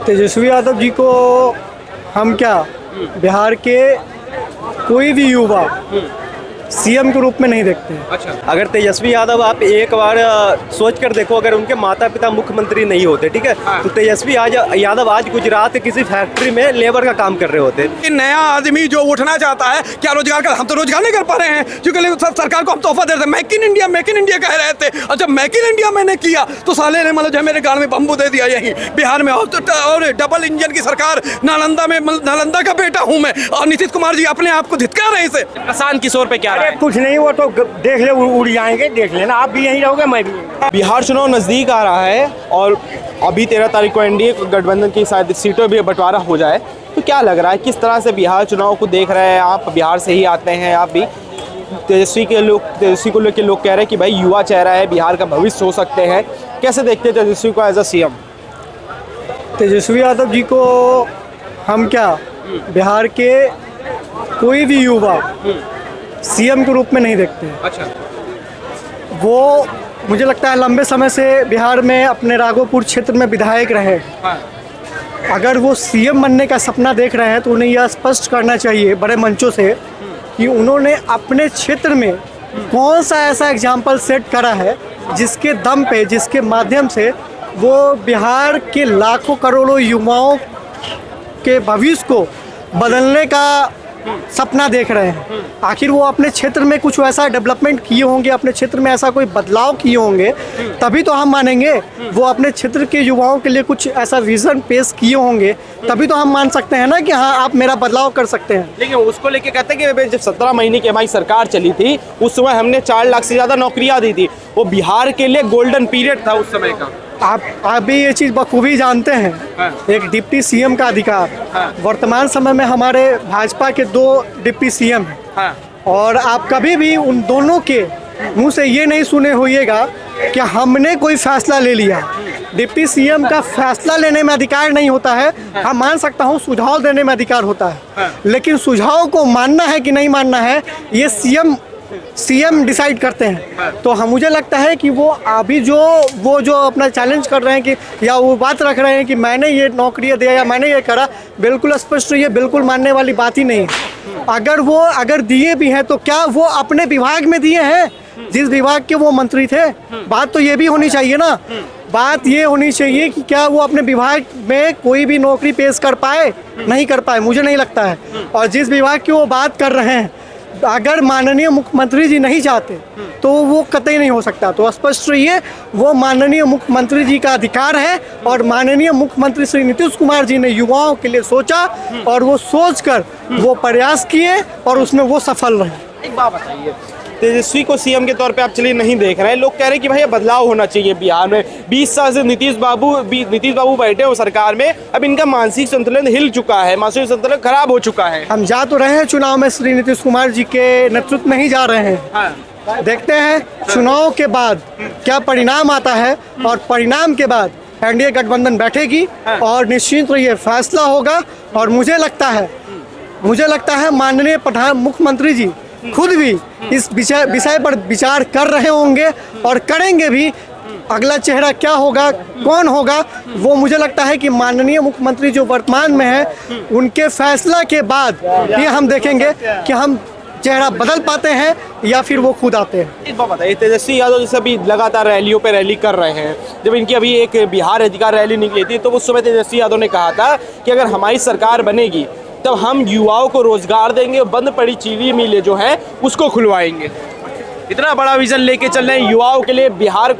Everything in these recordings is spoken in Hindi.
तेजस्वी यादव जी को हम क्या बिहार के कोई भी युवा सीएम के रूप में नहीं देखते हैं। अच्छा, अगर तेजस्वी यादव आप एक बार सोच कर देखो, अगर उनके माता पिता मुख्यमंत्री नहीं होते, ठीक है, तो तेजस्वी यादव आज गुजरात के किसी फैक्ट्री में लेबर का काम कर रहे होते। नया आदमी जो उठना चाहता है, क्या रोजगार का, हम तो रोजगार नहीं कर पा रहे हैं क्योंकि सरकार को हम तोहफा दे रहे थे। मेक इन इंडिया कह रहे थे, और जब मेक इन इंडिया मैंने किया तो साले ने मतलब जो मेरे गाड़ में बम्बू दे दिया यहीं बिहार में। और डबल इंजन की सरकार, नालंदा का बेटा हूँ मैं, और नीतीश कुमार जी अपने आप को धिक्कार रहे इसे। प्रशांत किशोर पे क्या अरे कुछ नहीं, वो तो देख ले, उड़ जाएंगे, देख लेना, आप भी यहीं रहोगे, मैं भी। बिहार चुनाव नज़दीक आ रहा है और अभी 13 तारीख को एनडीए गठबंधन की शायद सीटों भी बंटवारा हो जाए, तो क्या लग रहा है, किस तरह से बिहार चुनाव को देख रहे हैं आप? बिहार से ही आते हैं आप भी। तेजस्वी को लेकर लोग कह रहे हैं कि भाई युवा चेहरा है, बिहार का भविष्य हो सकते हैं। कैसे देखते हैं तेजस्वी को as a CM? Tejashwi Yadav ji को हम क्या बिहार के कोई भी युवा सीएम के रूप में नहीं देखते हैं। अच्छा, वो मुझे लगता है लंबे समय से बिहार में अपने राघोपुर क्षेत्र में विधायक रहे। हाँ। अगर वो सीएम बनने का सपना देख रहे हैं तो उन्हें यह स्पष्ट करना चाहिए बड़े मंचों से कि उन्होंने अपने क्षेत्र में कौन सा ऐसा एग्जाम्पल सेट करा है जिसके दम पे, जिसके माध्यम से वो बिहार के लाखों करोड़ों युवाओं के भविष्य को बदलने का सपना देख रहे हैं। आखिर वो अपने क्षेत्र में कुछ ऐसा डेवलपमेंट किए होंगे, अपने क्षेत्र में ऐसा कोई बदलाव किए होंगे, तभी तो हम मानेंगे। वो अपने क्षेत्र के युवाओं के लिए कुछ ऐसा विजन पेश किए होंगे, तभी तो हम मान सकते हैं ना कि हाँ आप मेरा बदलाव कर सकते हैं। लेकिन उसको लेके कहते हैं कि जब 17 महीने की हमारी सरकार चली थी, उस समय हमने 4 लाख से ज़्यादा नौकरियाँ दी थी। वो बिहार के लिए गोल्डन पीरियड था उस समय का। आप भी ये चीज़ बखूबी जानते हैं। हाँ। एक डिप्टी सीएम का अधिकार। हाँ। वर्तमान समय में हमारे भाजपा के 2 डिप्टी सीएम हैं। हाँ। और आप कभी भी उन दोनों के मुंह से ये नहीं सुने होइएगा कि हमने कोई फैसला ले लिया। डिप्टी सीएम का फैसला लेने में अधिकार नहीं होता है। हम मान सकता हूँ सुझाव देने में अधिकार होता है, लेकिन सुझाव को मानना है कि नहीं मानना है ये सीएम डिसाइड करते हैं। तो हम मुझे लगता है कि वो अभी वो जो अपना चैलेंज कर रहे हैं कि या वो बात रख रहे हैं कि मैंने ये नौकरियाँ दिया या मैंने ये करा, बिल्कुल स्पष्ट ये बिल्कुल मानने वाली बात ही नहीं है। अगर दिए भी हैं तो क्या वो अपने विभाग में दिए हैं जिस विभाग के वो मंत्री थे? बात तो ये भी होनी चाहिए ना। बात ये होनी चाहिए कि क्या वो अपने विभाग में कोई भी नौकरी पेश कर पाए, नहीं कर पाए, मुझे नहीं लगता है। और जिस विभाग की वो बात कर रहे हैं, अगर माननीय मुख्यमंत्री जी नहीं चाहते तो वो कतई नहीं हो सकता। तो स्पष्ट रहिए, वो माननीय मुख्यमंत्री जी का अधिकार है और माननीय मुख्यमंत्री श्री नीतीश कुमार जी ने युवाओं के लिए सोचा और वो सोचकर वो प्रयास किए और उसमें वो सफल रहे। एक बात बताइए, तेजस्वी को सीएम के तौर पे आप चलिए नहीं देख रहे हैं, लोग कह रहे हैं कि भाई बदलाव होना चाहिए बिहार में। 20 साल से नीतीश बाबू बैठे हो सरकार में, अब इनका मानसिक संतुलन हिल चुका है, मानसिक संतुलन खराब हो चुका है। हम जा तो रहे हैं चुनाव में, श्री नीतीश कुमार जी के नेतृत्व में ही जा रहे हैं। हाँ। देखते हैं चुनाव के बाद क्या परिणाम आता है, और परिणाम के बाद एनडीए गठबंधन बैठेगी और निश्चित रहिए फैसला होगा। और मुझे लगता है माननीय मुख्यमंत्री जी खुद भी इस विषय पर विचार कर रहे होंगे और करेंगे भी। अगला चेहरा क्या होगा, कौन होगा, वो मुझे लगता है कि माननीय मुख्यमंत्री जो वर्तमान में है उनके फैसला के बाद ये हम देखेंगे कि हम चेहरा बदल पाते हैं या फिर वो खुद आते हैं। एक बात बताइए, तेजस्वी यादव जैसे अभी लगातार रैलियों पे रैली कर रहे हैं, जब इनकी अभी एक बिहार अधिकार रैली निकली थी तो उस समय तेजस्वी यादव ने कहा था कि अगर हमारी सरकार बनेगी तब हम युवाओं को रोजगार देंगे, बंद पड़ी चीनी मिलें जो है उसको खुलवाएंगे। इतना बड़ा विजन लेके चल रहे हैं युवाओं के लिए, बिहार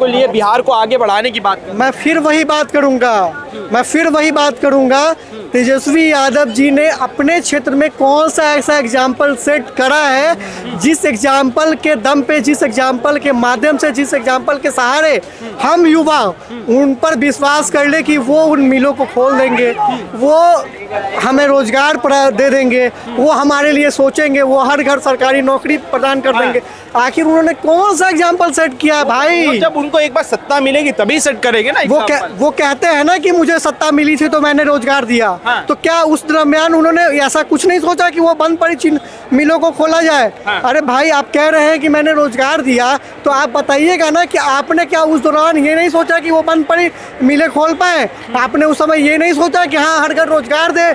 को आगे बढ़ाने की बात। मैं फिर वही बात करूंगा, तेजस्वी यादव जी ने अपने क्षेत्र में कौन सा ऐसा एग्जाम्पल सेट करा है जिस एग्जाम्पल के दम पे, जिस एग्जाम्पल के माध्यम से, जिस एग्जाम्पल के सहारे हम युवा उन पर विश्वास कर ले कि वो उन मिलों को खोल देंगे, वो हमें रोजगार दे देंगे, वो हमारे लिए सोचेंगे, वो हर घर सरकारी नौकरी प्रदान कर देंगे। आखिर उन्होंने कौन सा एग्जाम्पल सेट किया है भाई? जब उनको एक बार सत्ता मिलेगी तभी सेट करेंगे ना example। वो कहते हैं ना कि मुझे सत्ता मिली थी तो मैंने रोजगार दिया। हाँ। तो क्या उस दरमियान उन्होंने ऐसा कुछ नहीं सोचा कि वो बंद पड़ी मिलों को खोला जाए? हाँ। अरे भाई, आप कह रहे हैं कि मैंने रोजगार दिया, तो आप बताइएगा ना कि आपने क्या उस दौरान ये नहीं सोचा कि वो बंद पड़ी मिलें खोल पाए? आपने उस समय ये नहीं सोचा कि हाँ हर घर रोजगार दे?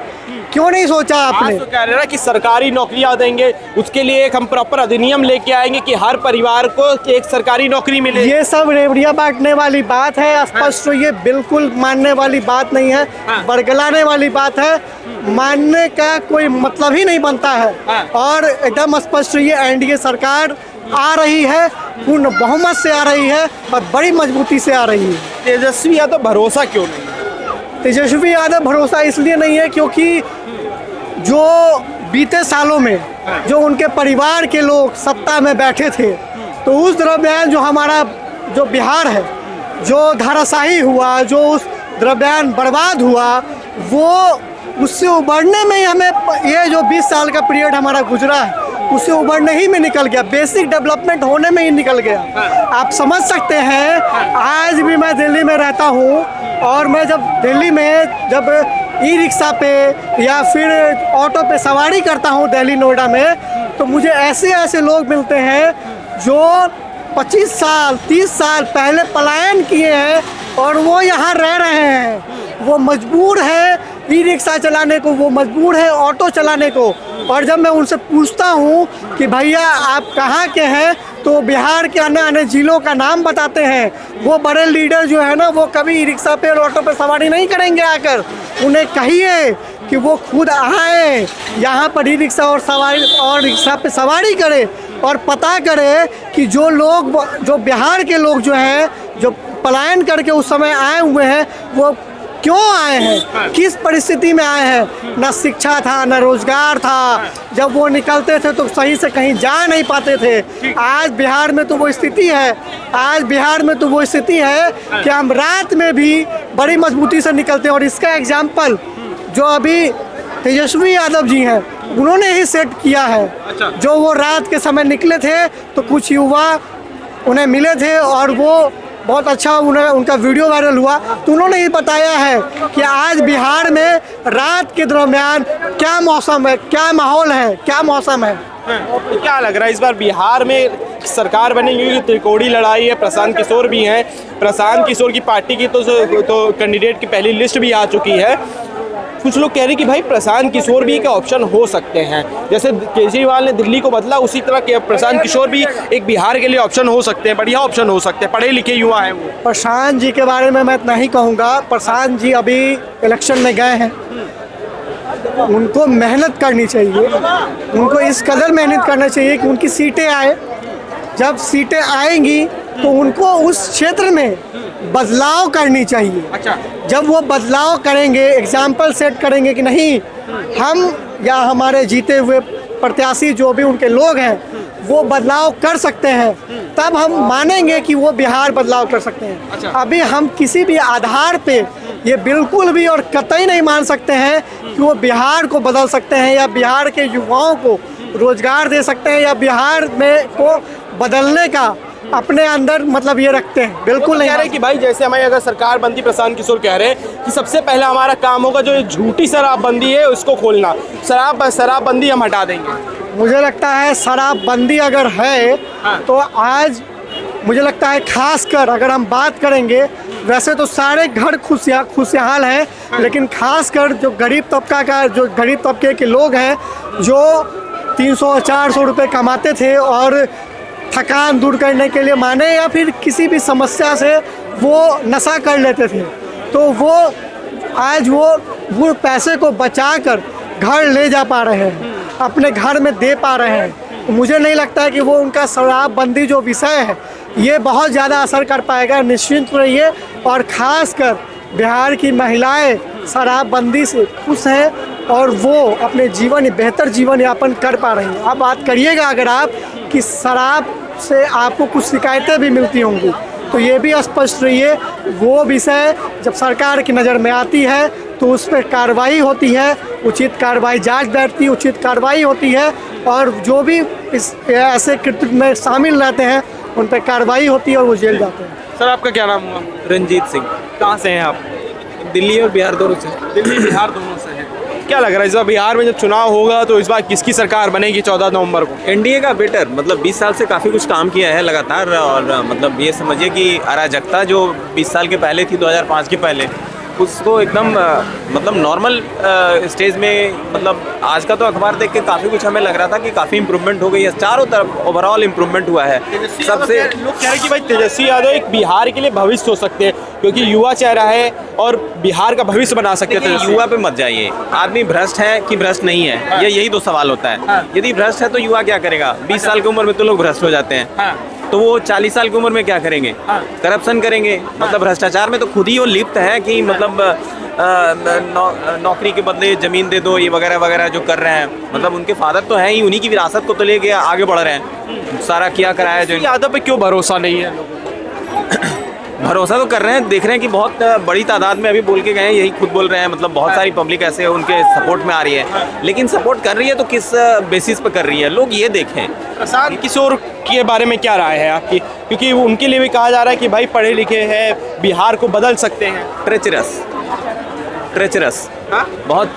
क्यों नहीं सोचा आपने? आज तो कह रहे हैं ना कि सरकारी नौकरियां देंगे, उसके लिए एक हम प्रॉपर अधिनियम लेके आएंगे कि हर परिवार को एक सरकारी नौकरी मिले। ये सब रेवड़िया बांटने वाली बात है, स्पष्ट। तो ये बिल्कुल मानने वाली बात नहीं है, हाँ। बरगलाने वाली बात है। मानने का कोई मतलब ही नहीं बनता है। हाँ। और एकदम स्पष्ट ये एनडीए सरकार आ रही है, पूर्ण बहुमत से आ रही है और बड़ी मजबूती से आ रही है। तेजस्वी यादव भरोसा क्यों नहीं? तेजस्वी यादव भरोसा इसलिए नहीं है क्योंकि जो बीते सालों में जो उनके परिवार के लोग सत्ता में बैठे थे, तो उस दरमियान जो हमारा जो बिहार है, जो धराशायी हुआ, जो उस दरमियान बर्बाद हुआ, वो उससे उबरने में ही हमें ये जो 20 साल का पीरियड हमारा गुजरा है, उससे उबरने ही में निकल गया, बेसिक डेवलपमेंट होने में ही निकल गया। आप समझ सकते हैं, आज भी मैं दिल्ली में रहता हूँ और मैं जब दिल्ली में जब ई रिक्शा पे या फिर ऑटो पे सवारी करता हूँ दिल्ली नोएडा में, तो मुझे ऐसे ऐसे लोग मिलते हैं जो 25 साल 30 साल पहले पलायन किए हैं और वो यहाँ रह रहे हैं। वो मजबूर है ई रिक्शा चलाने को, वो मजबूर है ऑटो चलाने को। और जब मैं उनसे पूछता हूँ कि भैया आप कहाँ के हैं, तो बिहार के अन्य अन्य जिलों का नाम बताते हैं। वो बड़े लीडर जो है ना, वो कभी ई रिक्शा पे और ऑटो पे सवारी नहीं करेंगे आकर। उन्हें कहिए कि वो खुद आए यहाँ पर ई रिक्शा और रिक्शा पे सवारी करे और पता करे कि जो बिहार के लोग जो हैं, जो पलायन करके उस समय आए हुए हैं, वो क्यों आए हैं, किस परिस्थिति में आए हैं। न शिक्षा था, न रोजगार था। जब वो निकलते थे तो सही से कहीं जा नहीं पाते थे। आज बिहार में तो वो स्थिति है, आज बिहार में तो वो स्थिति है कि हम रात में भी बड़ी मजबूती से निकलते हैं। और इसका एग्जाम्पल जो अभी तेजस्वी यादव जी हैं, उन्होंने ही सेट किया है। जो वो रात के समय निकले थे तो कुछ युवा उन्हें मिले थे और वो बहुत अच्छा उनका वीडियो वायरल हुआ, तो उन्होंने ही बताया है कि आज बिहार में रात के दरमियान क्या मौसम है, क्या माहौल है, क्या मौसम है। तो क्या लग रहा है इस बार बिहार में सरकार बनेगी? क्योंकि त्रिकोणी लड़ाई है, प्रशांत किशोर भी हैं, प्रशांत किशोर की पार्टी की तो कैंडिडेट की पहली लिस्ट भी आ चुकी है। कुछ लोग कह रहे हैं कि भाई प्रशांत किशोर भी एक ऑप्शन हो सकते हैं, जैसे केजरीवाल ने दिल्ली को बदला उसी तरह प्रशांत किशोर भी एक बिहार के लिए ऑप्शन हो सकते हैं, बढ़िया ऑप्शन हो सकते हैं, पढ़े लिखे युवा हैं वो। प्रशांत जी के बारे में मैं इतना ही कहूँगा, प्रशांत जी अभी इलेक्शन में गए हैं, उनको मेहनत करनी चाहिए, उनको इस कदर मेहनत करना चाहिए कि उनकी सीटें आए। जब सीटें आएंगी तो उनको उस क्षेत्र में बदलाव करनी चाहिए। अच्छा, जब वो बदलाव करेंगे, एग्जाम्पल सेट करेंगे कि नहीं हम या हमारे जीते हुए प्रत्याशी जो भी उनके लोग हैं वो बदलाव कर सकते हैं, तब हम मानेंगे कि वो बिहार बदलाव कर सकते हैं। अच्छा। अभी हम किसी भी आधार पे ये बिल्कुल भी और कतई नहीं मान सकते हैं कि वो बिहार को बदल सकते हैं या बिहार के युवाओं को रोजगार दे सकते हैं या बिहार में को बदलने का अपने अंदर मतलब ये रखते हैं। बिल्कुल नहीं कह रहे कि भाई जैसे हमारी अगर सरकार बनती, प्रशांत किशोर कह रहे हैं कि सबसे पहला हमारा काम होगा जो झूठी शराबबंदी है उसको खोलना, शराबबंदी हम हटा देंगे। मुझे लगता है शराबबंदी अगर है तो आज मुझे लगता है खासकर अगर हम बात करेंगे, वैसे तो सारे घर खुशहाल हैं, लेकिन खासकर जो गरीब तबके के लोग हैं जो 300-400 रुपये कमाते थे और थकान दूर करने के लिए माने या फिर किसी भी समस्या से वो नशा कर लेते थे, तो वो आज वो पैसे को बचाकर घर ले जा पा रहे हैं, अपने घर में दे पा रहे हैं। तो मुझे नहीं लगता है कि वो उनका शराबबंदी जो विषय है ये बहुत ज़्यादा असर कर पाएगा। निश्चिंत रहिए। और ख़ासकर बिहार की महिलाएं शराबबंदी से खुश हैं और वो अपने बेहतर जीवन यापन कर पा रही हैं। आप बात करिएगा अगर आप कि शराब से आपको कुछ शिकायतें भी मिलती होंगी, तो ये भी स्पष्ट रहिए वो विषय जब सरकार की नज़र में आती है तो उस पर कार्रवाई होती है, उचित कार्रवाई जांच बैठती है, उचित कार्रवाई होती है और जो भी इस ऐसे कृत्य में शामिल रहते हैं उन पर कार्रवाई होती है और वो जेल जाते हैं। सर आपका क्या नाम हुआ? रंजीत सिंह, कहाँ से हैं आप? दिल्ली और बिहार दोनों से। दिल्ली बिहार दोनों से हैं। क्या लग रहा है इस बार बिहार में जब चुनाव होगा तो इस बार किसकी सरकार बनेगी 14 नवंबर को? एनडीए का बेटर, मतलब 20 साल से काफ़ी कुछ काम किया है लगातार, और मतलब ये समझिए कि अराजकता जो 20 साल के पहले थी, 2005 के पहले, उसको एकदम मतलब नॉर्मल स्टेज में, मतलब आज का तो अखबार देख के काफ़ी कुछ हमें लग रहा था कि काफ़ी इंप्रूवमेंट हो गई है, चारों तरफ ओवरऑल इंप्रूवमेंट हुआ है। सबसे लोग कह रहे हैं कि भाई तेजस्वी यादव एक बिहार के लिए भविष्य हो सकते हैं क्योंकि युवा चेहरा है और बिहार का भविष्य बना सकते हैं। देखिए, युवा पे मत जाइए, आदमी भ्रष्ट है कि भ्रष्ट नहीं है, यही तो सवाल होता है। यदि भ्रष्ट है तो युवा क्या करेगा? 20 साल की उम्र में तो लोग भ्रष्ट हो जाते हैं, तो वो 40 साल की उम्र में क्या करेंगे? करप्शन करेंगे, मतलब भ्रष्टाचार में तो खुद ही वो लिप्त है कि मतलब नौकरी के बदले जमीन दे दो, ये वगैरह वगैरह जो कर रहे हैं, मतलब उनके फादर तो हैं ही, उन्हीं की विरासत को तो लेके आगे बढ़ रहे हैं, सारा किया कराया जो। यादव पे क्यों भरोसा नहीं है? भरोसा तो कर रहे हैं, देख रहे हैं कि बहुत बड़ी तादाद में अभी बोल के गए हैं, यही खुद बोल रहे हैं, मतलब बहुत सारी पब्लिक ऐसे उनके सपोर्ट में आ रही है, लेकिन सपोर्ट कर रही है तो किस बेसिस पर कर रही है, लोग ये देखें। प्रशांत किशोर के बारे में क्या राय है आपकी? क्योंकि उनके लिए भी कहा जा रहा है कि भाई पढ़े लिखे हैं, बिहार को बदल सकते हैं। ट्रेचरस बहुत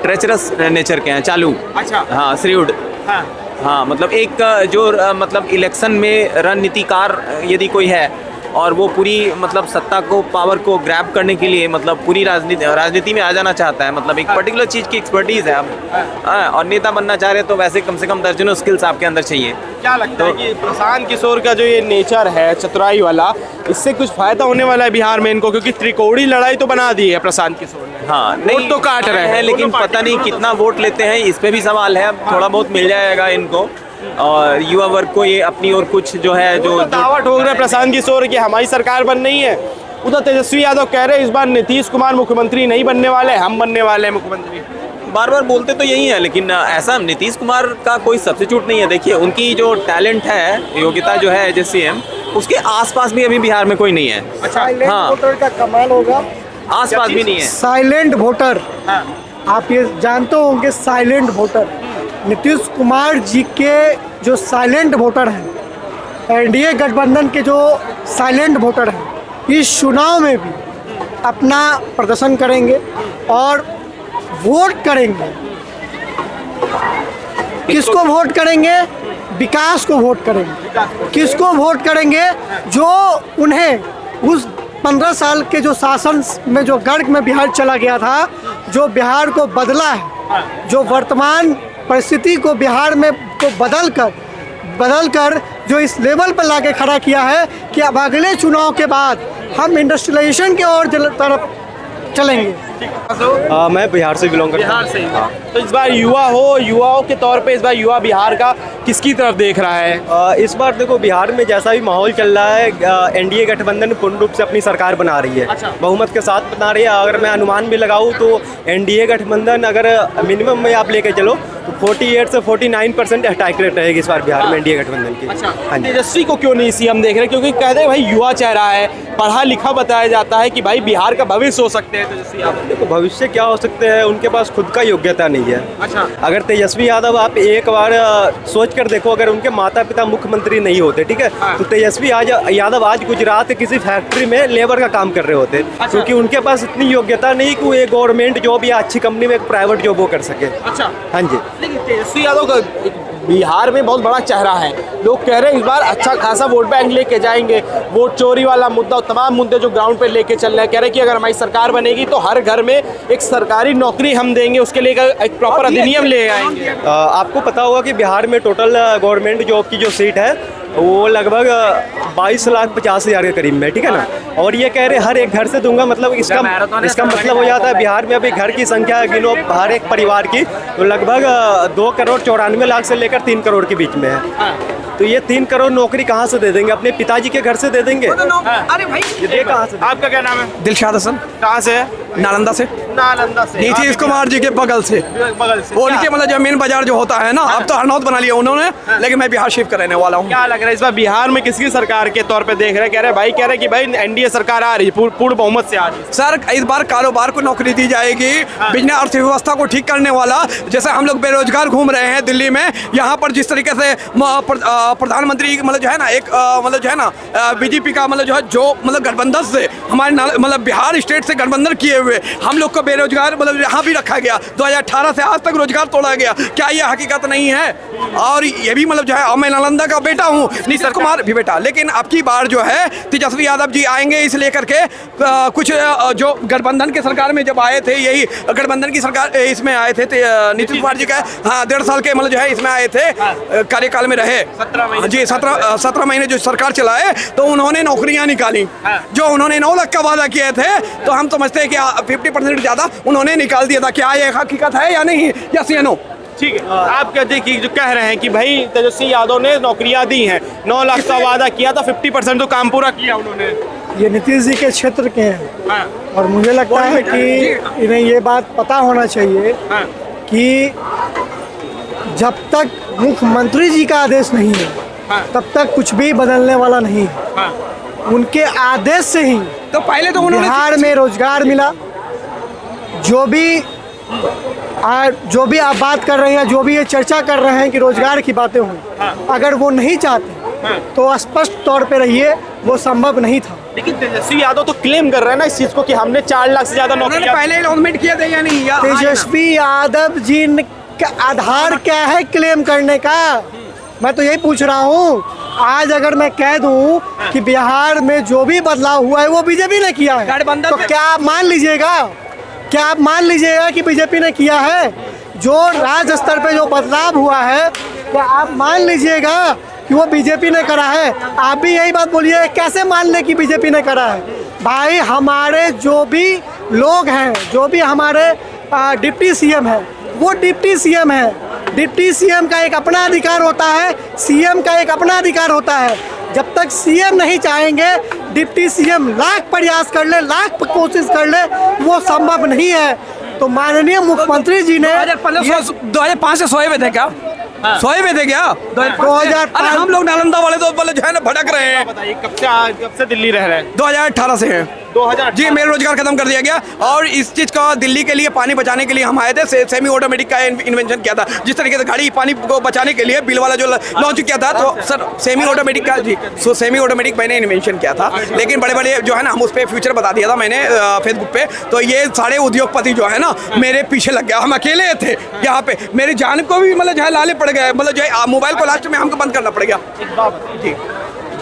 ट्रेचरस नेचर के हैं, चालू। अच्छा। हाँ, श्रीउड। हाँ, मतलब एक जो मतलब इलेक्शन में रणनीतिकार यदि कोई है और वो पूरी मतलब सत्ता को, पावर को ग्रैब करने के लिए मतलब पूरी राजनीति में आ जाना चाहता है, मतलब एक पर्टिकुलर चीज़ की एक्सपर्टीज है आप, और नेता बनना चाह रहे हैं तो वैसे कम से कम दर्जनों स्किल्स आपके अंदर चाहिए। क्या लगता है कि प्रशांत किशोर का जो ये नेचर है चतुराई वाला, इससे कुछ फायदा होने वाला है बिहार में इनको? क्योंकि त्रिकोणीय लड़ाई तो बना दी है प्रशांत किशोर ने। हाँ, वोट तो काट रहे हैं, लेकिन पता नहीं कितना वोट लेते हैं, इस पे भी सवाल है। थोड़ा बहुत मिल जाएगा इनको, और युवा वर्ग को ये अपनी और कुछ जो है जो दावा ठोक रहे प्रशांत किशोर की हमारी सरकार बन रही है। उधर तेजस्वी यादव कह रहे हैं इस बार नीतीश कुमार मुख्यमंत्री नहीं बनने वाले, हम बनने वाले हैं मुख्यमंत्री। बार बार बोलते तो यही है, लेकिन ऐसा नीतीश कुमार का कोई सब्स्टिट्यूट नहीं है। देखिए, उनकी जो टैलेंट है, योग्यता जो है एज ए CM, उसके आसपास भी अभी बिहार में कोई नहीं है। साइलेंट हाँ। वोटर का कमाल होगा, आसपास भी नहीं है। Silent voter. आप ये जानते होंगे, साइलेंट वोटर नीतीश कुमार जी के जो साइलेंट वोटर हैं, एनडीए गठबंधन के जो साइलेंट वोटर हैं, इस चुनाव में भी अपना प्रदर्शन करेंगे और वोट करेंगे। किसको वोट करेंगे? विकास को वोट करेंगे। किसको वोट करेंगे? जो उन्हें उस 15 साल के जो शासन में जो गर्ग में बिहार चला गया था, जो बिहार को बदला है, जो वर्तमान परिस्थिति को बिहार में को बदल कर जो इस लेवल पर लाके खड़ा किया है कि अब अगले चुनाव के बाद हम इंडस्ट्रियलाइजेशन के और तरफ चलेंगे। मैं बिहार से बिलोंग करता हूँ। बिहार से ही। तो इस बार युवाओं के तौर पे इस बार युवा बिहार का किसकी तरफ देख रहा है? इस बार देखो, बिहार में जैसा भी माहौल चल रहा है, एनडीए गठबंधन पूर्ण रूप से अपनी सरकार बना रही है। अच्छा। बहुमत के साथ बना रही है। अगर मैं अनुमान भी लगाऊं तो एनडीए गठबंधन अगर मिनिमम में आप लेके चलो तो 48 से 49% अटैक रेट रहेगी इस बार बिहार में एनडीए गठबंधन की। अच्छा। हाँ जी। तेजस्वी को क्यों नहीं CM देख रहे? क्योंकि कहते हैं भाई युवा चेहरा है, पढ़ा लिखा बताया जाता है कि भाई बिहार का भविष्य हो सकते हैं तेजस्वी यादव। देखो, भविष्य क्या हो सकते हैं, उनके पास खुद का योग्यता नहीं है। अच्छा। अगर तेजस्वी यादव, आप एक बार सोच कर देखो, अगर उनके माता पिता मुख्यमंत्री नहीं होते, ठीक है, तो तेजस्वी यादव आज गुजरात के किसी फैक्ट्री में लेबर का काम कर रहे होते। क्योंकि उनके पास इतनी योग्यता नहीं कि वो एक गवर्नमेंट जॉब या अच्छी कंपनी में एक प्राइवेट जॉब वो कर सके। अच्छा। हाँ जी। लेकिन तेजस्वी यादव का बिहार में बहुत बड़ा चेहरा है, लोग कह रहे हैं इस बार अच्छा खासा वोट बैंक लेके जाएंगे। वोट चोरी वाला मुद्दा, तमाम मुद्दे जो ग्राउंड पे लेके चल रहे हैं, कह रहे हैं कि अगर हमारी सरकार बनेगी तो हर घर में एक सरकारी नौकरी हम देंगे, उसके लिए एक प्रॉपर अधिनियम ले आएंगे। आपको पता होगा कि बिहार में टोटल गवर्नमेंट जॉब की जो सीट है वो लगभग 22,50,000 के करीब में, ठीक है ना। और ये कह रहे हर एक घर से दूंगा, मतलब इसका मतलब हो जाता है बिहार में अभी घर की संख्या गिनो हर एक परिवार की, तो लगभग 2,94,00,000 से लेकर 3 करोड़ के बीच में है। तो ये 3 करोड़ नौकरी कहाँ से दे देंगे? अपने पिताजी के घर से दे देंगे? अरे भाई ये कहाँ से? आपका क्या नाम है? दिलशाद हसन, कहाँ से है? नालंदा से, नालंदा से। नीतीश कुमार जी के बगल से। बगल से। उनके मतलब जमीन बाजार जो होता है ना, अब तो हरनौत बना लिया उन्होंने, लेकिन मैं बिहार शिफ्ट रहने वाला हूँ। क्या लग रहा है इस बार बिहार में किसकी सरकार के तौर पे देख रहे हैं? कह रहे कि भाई एनडीए सरकार आ रही है, पूर्ण बहुमत से आ रही है। सर इस बार कारोबार को नौकरी दी जाएगी, बिजनेस अर्थव्यवस्था को ठीक करने वाला। जैसे हम लोग बेरोजगार घूम रहे हैं दिल्ली में, यहाँ पर जिस तरीके से प्रधानमंत्री मतलब जो है ना, एक मतलब जो है ना बीजेपी का मतलब जो मतलब गठबंधन से हमारे मतलब बिहार स्टेट से गठबंधन किए हुए हम लोग को बेरोजगार मतलब यहाँ भी रखा गया। 2018 से आज तक रोजगार तोड़ा गया। क्या ये हकीकत नहीं है? और ये भी मतलब जो है, मैं नालंदा का बेटा हूँ, नीतीश कुमार भी बेटा, लेकिन अब की बार जो है तेजस्वी यादव जी आएंगे इस लेकर के कुछ जो गठबंधन की सरकार में जब आए थे, यही गठबंधन की सरकार इसमें आए थे नीतीश कुमार जी का, हाँ 1.5 साल के मतलब जो है इसमें आए थे, कार्यकाल में रहे 17 महीने। जी 17 महीने जो सरकार चलाए, तो उन्होंने नौकरियां निकाली। जो उन्होंने 9 लाख का वादा किए थे, तो हम समझते हैं कि 50% ज़्यादा उन्होंने निकाल दिया था। क्या ये हकीकत है या नहीं? यस या नो? ठीक है, आप कहते कि जो कह रहे हैं कि भाई तेजस्वी यादव ने नौकरियां दी हैं, 9 लाख का वादा किया था, 50% तो काम पूरा किया उन्होंने। ये नीतीश जी के क्षेत्र के हैं हाँ, और मुझे लगता है कि इन्हें ये बात पता होना चाहिए हाँ, कि जब तक मुख्यमंत्री जी का आदेश नहीं है हाँ, तब तक कुछ भी बदलने वाला नहीं है। हाँ, उनके आदेश से ही तो पहले तो उन्होंने बिहार में रोजगार मिला। जो भी आप बात कर रहे हैं, जो भी ये चर्चा कर रहे हैं कि रोजगार की बातें हुई, अगर वो नहीं चाहते तो स्पष्ट तौर पे रहिए वो संभव नहीं था। लेकिन तेजस्वी यादव तो क्लेम कर रहे हैं ना इस चीज को कि हमने 4 लाख से ज्यादा उन्होंने नौकरियां। पहले अनाउंसमेंट किया था या नहीं? तेजस्वी यादव जी का आधार क्या है क्लेम करने का? मैं तो यही पूछ रहा हूँ। आज अगर मैं कह दूं कि बिहार में जो भी बदलाव हुआ है वो बीजेपी ने किया है, गठबंधन तो क्या आप मान लीजिएगा? क्या आप मान लीजिएगा कि बीजेपी ने किया है? जो राज्य स्तर पे जो बदलाव हुआ है, क्या आप मान लीजिएगा कि वो बीजेपी ने करा है? आप भी यही बात बोलिए, कैसे मान ले कि बीजेपी ने करा है? भाई हमारे जो भी लोग हैं, जो भी हमारे डिप्टी सीएम है, वो डिप्टी सीएम है। डिप्टी सीएम का एक अपना अधिकार होता है, सीएम का एक अपना अधिकार होता है। जब तक सीएम नहीं चाहेंगे, डिप्टी सीएम लाख प्रयास कर ले, लाख कोशिश कर ले, वो संभव नहीं है। तो माननीय मुख्यमंत्री जी ने 2005 से सोए हुए थे क्या? सोए हुए थे क्या? 2005 अरे हम लोग नालंदा वाले तो जो है ना भटक रहे हैं। बताइए कब से दिल्ली रह रहे हैं? 2018 से हैं। 2000 जी मेरा रोजगार खत्म कर दिया गया, और इस चीज का दिल्ली के लिए पानी बचाने के लिए हम आए थे। सेमी ऑटोमेटिक का इन्वेंशन किया था, जिस तरीके से गाड़ी पानी को बचाने के लिए बिल वाला जो लॉन्च किया था, तो सर सेमी ऑटोमेटिक का जी सेमी ऑटोमेटिक मैंने इन्वेंशन किया था। लेकिन बड़े बड़े जो है ना, हम उस पर फ्यूचर बता दिया था मैंने फेसबुक पे, तो ये सारे उद्योगपति जो है ना मेरे पीछे लग गया। हम अकेले थे यहाँ पे, मेरी जान को भी मतलब जो है लाले पड़ गए, मतलब जो है मोबाइल को लास्ट में हमको बंद करना पड़ गया। जी,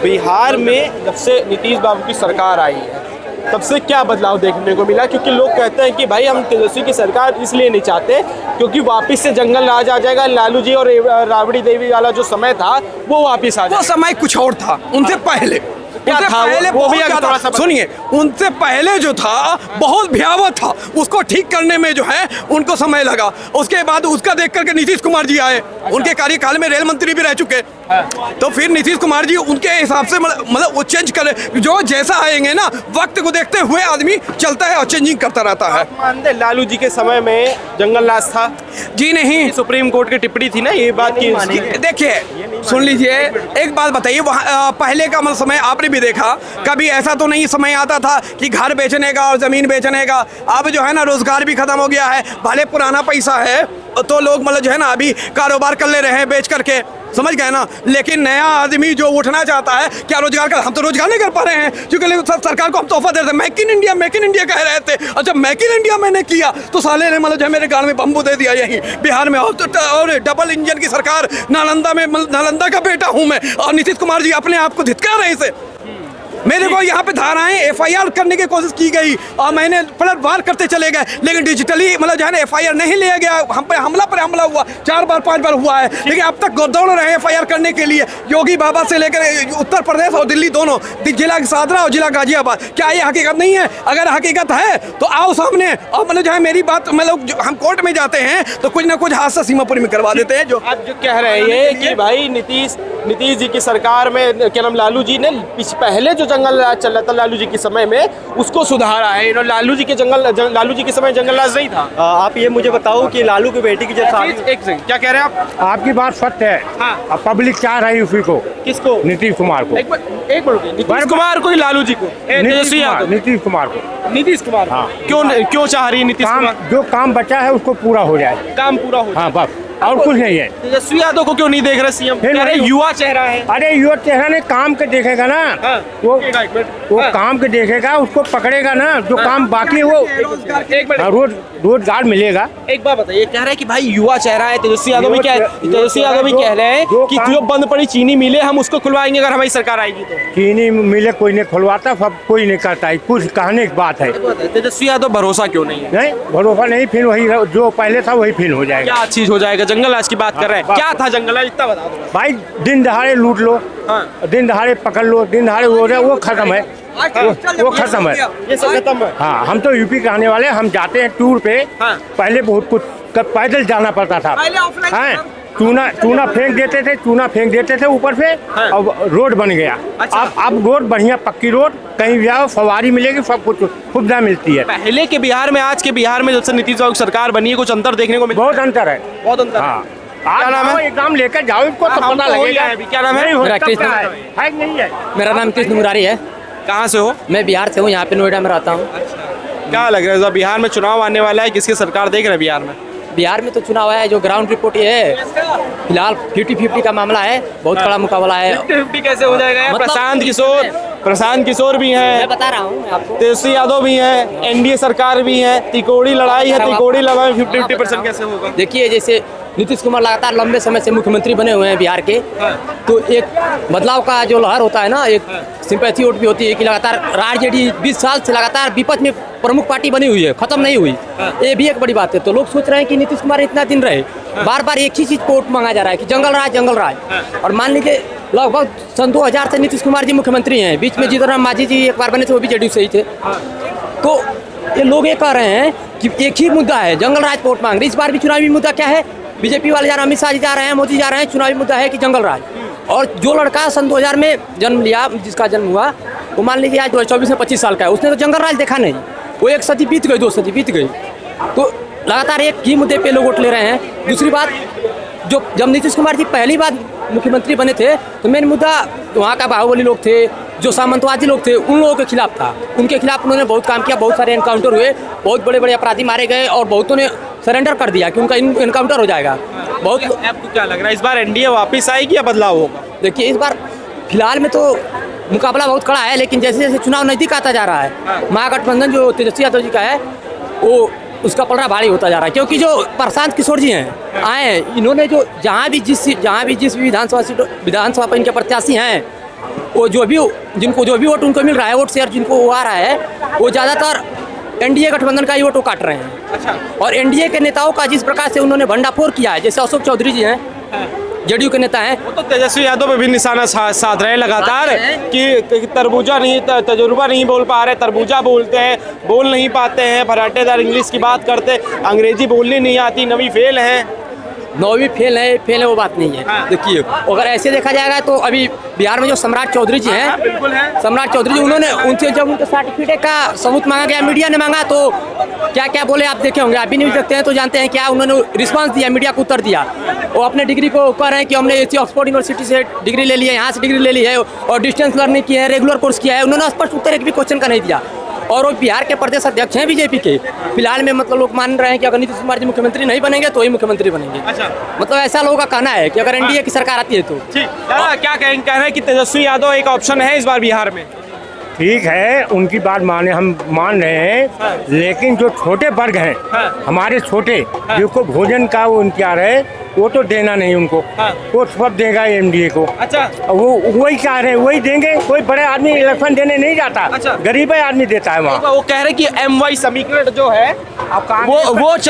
बिहार में जब से नीतीश बाबू की सरकार आई है, तब से क्या बदलाव देखने को मिला? क्योंकि लोग कहते हैं कि भाई हम तेजस्वी की सरकार इसलिए नहीं चाहते क्योंकि वापस से जंगल राज आ जाएगा, लालू जी और राबड़ी देवी वाला जो समय था वो वापस आ वो जाएगा। समय कुछ और था, उनसे पहले क्या था वो भी अगर थोड़ा सा सुनिए, उनसे पहले जो था बहुत भयावह था, उसको ठीक करने में जो है उनको समय लगा। उसके बाद उसका देख करके नीतीश कुमार जी आए, उनके कार्यकाल में रेल मंत्री भी रह चुके, तो फिर नीतीश कुमार जी उनके हिसाब से मतलब वो चेंज करे, जो जैसा आएंगे ना वक्त को देखते हुए आदमी चलता है और चेंजिंग करता रहता है। मानते लालू जी के समय में जंगल राज था? जी नहीं, सुप्रीम कोर्ट की टिप्पणी थी ना ये बात की। देखिए सुन लीजिए, एक बात बताइए, वहाँ पहले का मतलब समय आपने भी देखा, कभी ऐसा तो नहीं समय आता था कि घर बेचने का और ज़मीन बेचने का। अब जो है ना रोजगार भी खत्म हो गया है, भले पुराना पैसा है तो लोग मतलब जो है ना अभी कारोबार कर ले रहे हैं बेच करके, समझ गए ना। लेकिन नया आदमी जो उठना चाहता है, क्या रोजगार कर, हम तो रोजगार नहीं कर पा रहे हैं क्योंकि सरकार को हम तोहफा दे रहे थे। मेक इन इंडिया कह रहे थे, और जब मेक इन इंडिया मैंने किया तो साले ने मतलब जो है मेरे गाड़ में बम्बू दे दिया यहीं बिहार में। और डबल इंजन की सरकार, नालंदा में, नालंदा का बेटा हूँ मैं, और नीतीश कुमार जी अपने आप को धिक्कार रहे इसे। मेरे को यहाँ पे धाराएं FIR करने की कोशिश की गई और मैंने पलटवार करते चले गए, लेकिन डिजिटली मतलब जो है ना FIR नहीं लिया गया। हम पे हमला पर हमला हुआ, 4 बार 5 बार हुआ है, लेकिन अब तक दौड़ रहे हैं FIR करने के लिए। योगी बाबा से लेकर उत्तर प्रदेश और दिल्ली दोनों, जिला सादरा और जिला गाजियाबाद। क्या ये हकीकत नहीं है? अगर हकीकत है तो आओ सामने, और मतलब जो है मेरी बात, मतलब हम कोर्ट में जाते हैं तो कुछ ना कुछ हादसा सीमापुर में करवा देते हैं। जो आप जो कह रहे हैं कि भाई नीतीश जी की सरकार में क्या नाम लालू जी ने पहले जो जंगल राज चल रहा था लालू जी के समय में उसको सुधारा है। इन्होंने लालू जी के समय जंगल राज नहीं था। आप ये मुझे बताओ कि लालू की बेटी की जब शादी, एक सेकंड, क्या कह रहे हैं आप? आपकी बात सत्य है। हाँ। अब पब्लिक चाह रही उसी को, किसको? नीतीश कुमार को। एक मिनट, नीतीश कुमार को, लालू जी को, तेजस्वी यादव? नीतीश कुमार को। नीतीश कुमार। हाँ। क्यों चाह रही है नीतीश काम कुमार? जो काम बचा है उसको पूरा हो जाए, काम पूरा हो। हाँ बस, और कुछ नहीं है। तेजस्वी यादव को क्यों नहीं देख रहे सीएम? फिर कह रहे नहीं। युवा चेहरा है। अरे युवा चेहरा ने काम के देखेगा ना, हाँ। वो एक मिनट। वो हाँ। काम के देखेगा, उसको पकड़ेगा ना, जो काम बाकी है वो एक मिनट, रोजगार मिलेगा। एक बात बताइए, कह रहे हैं कि भाई युवा चेहरा है। तेजस्वी यादव भी कह रहे हैं कि जो बंद पड़ी चीनी मिले हम उसको खुलवाएंगे अगर हमारी सरकार आएगी तो। चीनी मिले कोई नहीं खुलवाता, सब कोई नहीं करता है, कुछ कहने की बात है। तेजस्वी यादव भरोसा क्यों नहीं है? नहीं भरोसा नहीं, फिर वही जो पहले था वही फिर हो जाएगा। क्या चीज हो जाएगा? जंगल राज की बात कर रहे हैं, क्या था जंगल राज? इतना बता दो भाई, दिन दहाड़े लूट लो, हाँ। दिन दहाड़े पकड़ लो, दिन दहाड़े हो रहा है, वो खत्म है, वो खत्म है। ये सब खत्म है। हाँ, हम तो यूपी के आने वाले, हम जाते हैं टूर पे। हाँ। पहले बहुत कुछ पैदल जाना पड़ता था, हाँ, चूना फेंक देते थे ऊपर से, हाँ। और रोड बन गया। अच्छा। अब रोड बढ़िया पक्की रोड, कहीं भी आओ सवारी मिलेगी, सब कुछ सुविधा मिलती है। पहले के बिहार में आज के बिहार में जब से नीतीश बाबू की सरकार बनी है कुछ अंतर देखने को मिला? बहुत अंतर है, बहुत अंतर है। हाँ। क्या नाम है? एग्जाम लेकर जाओ, इसको तो हम पता तो हो ही लगेगा। आए अभी। क्या नाम है? नहीं हो मेरा सकता कृष्ण है कि नहीं है? मेरा नाम कृष्ण मुरारी है। कहाँ से हो? मैं बिहार से हूँ, यहाँ पे नोएडा में रहता हूँ। क्या लग रहा है बिहार में चुनाव आने वाला है, किसकी सरकार देख रहे हैं बिहार में? बिहार में तो चुनाव है, जो ग्राउंड रिपोर्ट ये है फिलहाल 50-50 का मामला है, बहुत बड़ा मुकाबला है। 50-50 कैसे हो जाएगा यार? मतलब प्रशांत किशोर भी हैं, मैं बता रहा हूँ मैं आपको। तेजस्वी यादव भी हैं, एनडीए सरकार भी है, तिकोड़ी लड़ाई है, तिकोड़ी लड़ाई में 50-50% कैसे होगा? देखिए, जैसे नीतीश कुमार लगातार लंबे समय से मुख्यमंत्री बने हुए हैं बिहार के, तो एक बदलाव का जो लहर होता है ना, एक सिंपैथी वोट भी होती है कि लगातार आरजेडी 20 साल से लगातार विपक्ष में प्रमुख पार्टी बनी हुई है, खत्म नहीं हुई। ये भी एक बड़ी बात है। तो लोग सोच रहे हैं कि नीतीश कुमार इतना दिन रहे, बार बार एक ही चीज को वोट मांगा जा रहा है कि जंगल राज। और मान लीजिए लगभग सन 2000 से नीतीश कुमार जी मुख्यमंत्री हैं, बीच में जीतन राम मांझी जी एक बार बने थे, वो भी जेडीयू से ही थे। तो ये लोग ये कह रहे हैं कि एक ही मुद्दा है, जंगल राज वोट मांग रहे। इस बार भी चुनावी मुद्दा क्या है? बीजेपी वाले जा रहे हैं, अमित शाह जी जा रहे हैं, मोदी जा रहे हैं, चुनावी मुद्दा है कि जंगल राज। और जो लड़का सन 2000 में जन्म लिया, जिसका जन्म हुआ, वो मान लीजिए आज 2024 में 25 साल का है, उसने तो जंगल राज देखा नहीं। वो 1 सदी बीत गई, 2 सदी बीत गई। तो लगातार एक ही मुद्दे पे लोग वोट ले रहे हैं। दूसरी बात, जो जब नीतीश कुमार जी पहली बार मुख्यमंत्री बने थे तो मेन मुद्दा वहाँ का बाहुबली लोग थे, जो सामंतवादी लोग थे, उन लोगों के खिलाफ था। उनके खिलाफ उन्होंने बहुत काम किया, बहुत सारे एनकाउंटर हुए, बहुत बड़े बड़े अपराधी मारे गए और बहुतों ने सरेंडर कर दिया कि उनका एनकाउंटर हो जाएगा। बहुत आपको क्या लग रहा है इस बार एनडीए वापस आएगी या बदलाव होगा? देखिए, इस बार फिलहाल में तो मुकाबला बहुत कड़ा है, लेकिन जैसे जैसे चुनाव नज़दीक आता जा रहा है, महागठबंधन जो तेजस्वी यादव जी का है, वो उसका पलड़ा भारी होता जा रहा है। क्योंकि जो प्रशांत किशोर जी हैं आए हैं, इन्होंने जो जहाँ भी जिस भी विधानसभा पर इनके प्रत्याशी हैं, वो जो भी वोट उनको मिल रहा है, वोट शेयर जिनको वो आ रहा है, वो ज़्यादातर एनडीए गठबंधन का ही वोट काट रहे हैं। अच्छा। और एनडीए के नेताओं का जिस प्रकार से उन्होंने भंडाफोड़ किया है, जैसे अशोक चौधरी जी हैं, जेडीयू के नेता हैं, वो तो तेजस्वी यादव पे भी निशाना साध रहे हैं लगातार कि तरबूजा नहीं, तजुर्बा नहीं बोल पा रहे, तरबूजा बोलते हैं, बोल नहीं पाते हैं, फराटेदार इंग्लिश की बात करते, अंग्रेजी बोलनी नहीं आती, 9वीं फेल है। 9वीं फेल है वो बात नहीं है। हाँ। देखिए, अगर ऐसे देखा जाएगा तो अभी बिहार में जो सम्राट चौधरी जी हैं, बिल्कुल है। सम्राट चौधरी जी, उन्होंने उनसे जब उनके सर्टिफिकेट का सबूत मांगा गया, मीडिया ने मांगा, तो क्या क्या बोले आप देखे होंगे, आप भी नहीं देखते हैं तो जानते हैं क्या उन्होंने रिस्पांस दिया, मीडिया को उत्तर दिया। वो अपने डिग्री को कह रहे हैं कि हमने एसी ऑक्सफोर्ड यूनिवर्सिटी से डिग्री ले ली है, यहाँ से डिग्री ले ली है और डिस्टेंस लर्निंग की है, रेगुलर कोर्स किया है। उन्होंने स्पष्ट उत्तर एक भी क्वेश्चन का नहीं दिया। और वो बिहार के प्रदेश अध्यक्ष हैं बीजेपी के। फिलहाल में मतलब लोग मान रहे हैं कि अगर नीतीश कुमार जी मुख्यमंत्री नहीं बनेंगे तो ही मुख्यमंत्री बनेंगे। अच्छा। मतलब ऐसा लोगों का कहना है कि अगर एनडीए की सरकार आती है तो। ठीक, क्या कह रहे हैं कि तेजस्वी यादव एक ऑप्शन है इस बार बिहार में? ठीक है, उनकी बात हम मान रहे हैं, लेकिन जो छोटे वर्ग हैं, हमारे छोटे, जिनको भोजन का वो इंतजार है, वो तो देना नहीं उनको, हाँ। वो सब देगा एनडीए को। अच्छा वो वही चाह रहे हैं, वही देंगे। कोई बड़े आदमी इलेक्शन देने नहीं जाता, अच्छा। गरीब आदमी देता है वहाँ। वो कह रहे कि MY समीकरण जो है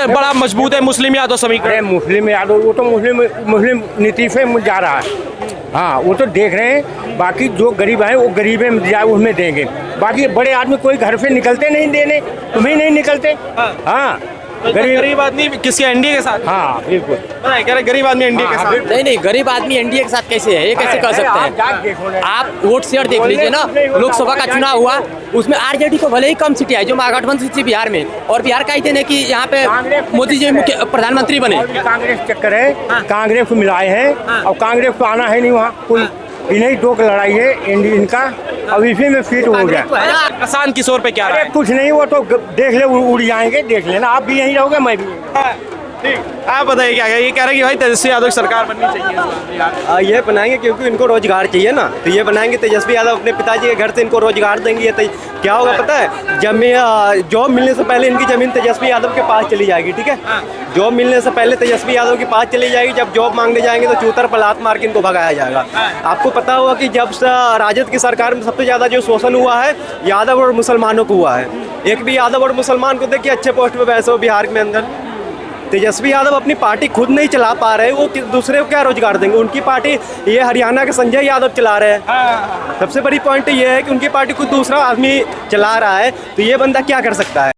बड़ा मजबूत है, मुस्लिम यादव अरे समीकरण। मुस्लिम यादव, वो तो मुस्लिम नीति पे जा रहा है। हाँ, वो तो देख रहे हैं। बाकी जो गरीब है वो गरीब है, उसमें देंगे। बाकी बड़े आदमी कोई घर से निकलते नहीं देने, तुम्हें नहीं निकलते। हाँ, गरीब आदमी किसके एनडीए के साथ? हाँ बिल्कुल। बताइए, कह रहे गरीब आदमी एनडीए के साथ। नहीं नहीं, गरीब आदमी एनडीए के साथ कैसे है, ये कैसे कह सकते हैं? आप वोट शेयर देख लीजिए ना। लोकसभा का चुनाव हुआ, उसमें आरजेडी को भले ही कम सीटें आई जो महागठबंधन थी बिहार में, और बिहार का ही थे कि यहाँ पे मोदी जी मुख्य प्रधानमंत्री बने। कांग्रेस चक्कर है, कांग्रेस को मिलाए हैं। और कांग्रेस को आना है नहीं वहाँ, कोई इन्हीं दो की लड़ाई है इंडिया इनका। अब इसी में फिट हो गया। प्रशांत किशोर पे क्या अरे राय? कुछ नहीं, वो तो देख ले, उड़ जाएंगे, देख लेना। आप भी यहीं रहोगे, मैं भी। ठीक, आप बताइए क्या है? ये कह रहे कि भाई तेजस्वी यादव की सरकार बननी चाहिए इस बार बिहार में। ये बनाएंगे क्योंकि इनको रोजगार चाहिए ना, तो ये बनाएंगे। तेजस्वी यादव अपने पिताजी के घर से इनको रोजगार देंगे। तो क्या होगा पता है, जॉब मिलने से पहले इनकी जमीन तेजस्वी यादव के पास चली जाएगी, ठीक है। जॉब मिलने से पहले तेजस्वी यादव के पास चली जाएगी। जब जॉब मांगने जाएंगे तो चूतर पर लात मार के इनको भगाया जाएगा। आपको पता होगा कि जब राजद की सरकार में सबसे ज़्यादा जो शोषण हुआ है यादव और मुसलमानों को हुआ है। एक भी यादव और मुसलमान को देखिए अच्छे पोस्ट पे बैठे हो बिहार में अंदर। तेजस्वी यादव अपनी पार्टी खुद नहीं चला पा रहे, वो दूसरे को क्या रोजगार देंगे? उनकी पार्टी ये हरियाणा के संजय यादव चला रहे हैं। सबसे बड़ी पॉइंट ये है कि उनकी पार्टी खुद दूसरा आदमी चला रहा है, तो ये बंदा क्या कर सकता है?